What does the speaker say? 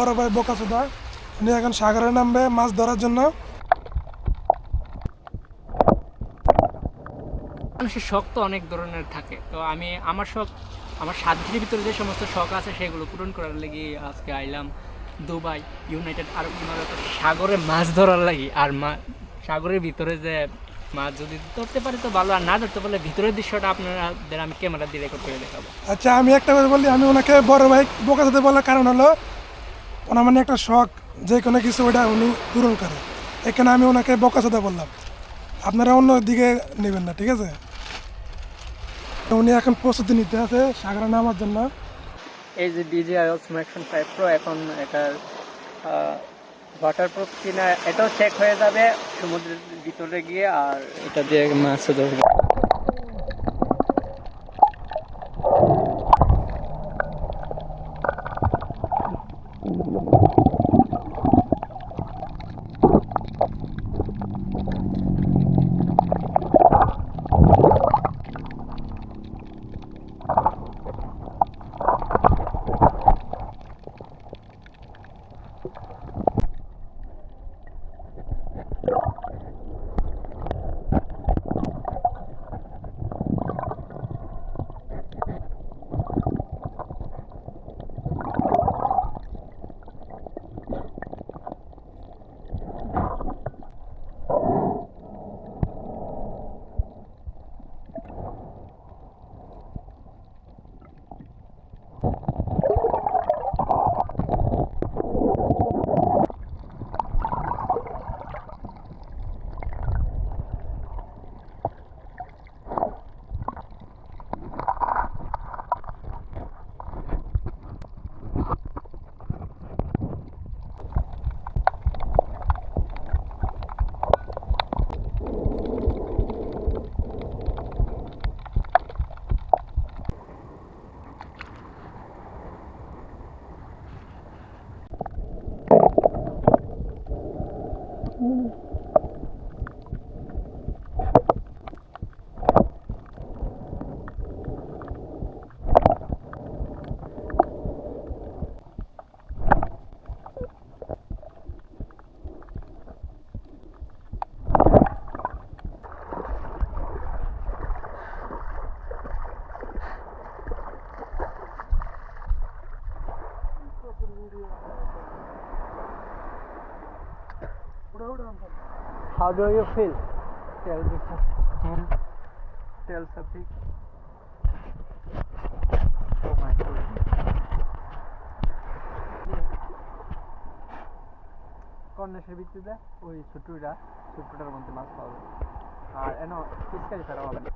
বড় ভাই বোকাচোদা, উনি এখন সাগরে নামবে মাছ ধরার জন্য। মানুষের শখ তো অনেক ধরনের থাকে, তো আমি আমার শখ, আমার সাধ্যের ভিতরে যে সমস্ত শখ আছে সেগুলো পূরণ করার লাগি আজকে আইলাম দুবাই, ইউনাইটেড আরব ইমারাত, সাগরে মাছ ধরার লাগি। আর সাগরের ভিতরে যে মাছ যদি ধরতে পারি তো ভালো, আর না ধরতে পারলে ভিতরের দৃশ্যটা আপনাদের আমি ক্যামেরা দিয়ে রেকর্ড করে দেখাবো। আচ্ছা, আমি একটা কথা বলি, আমি ওনাকে বড় ভাই বোকাচোদা বলার কারণ হলো ওনার মানে একটা শখ, যে কোনো কিছু ওটা উনি পূরণ করে। এখানে আমি ওনাকে বোকাচোদা বললাম, আপনারা অন্য দিকে নেবেন না, ঠিক আছে? উনি এখন প্রস্তুতি নিতে আছে সাগরে নামার জন্য। এই যে DJI Osmo Action 5 Pro, এখন এটার ওয়াটারপ্রুফ কিনা এটাও চেক হয়ে যাবে সমুদ্রের ভিতরে গিয়ে, আর এটা দিয়ে মাছও ধরবে। How do you feel? Tell me something. Tell something. Oh my God. কন্যাসের ভিত্তিতে ওই ছোট্টটার মধ্যে মাছ পাওয়া যায়, আর এন ফিসকারি ছাড়া হবে না।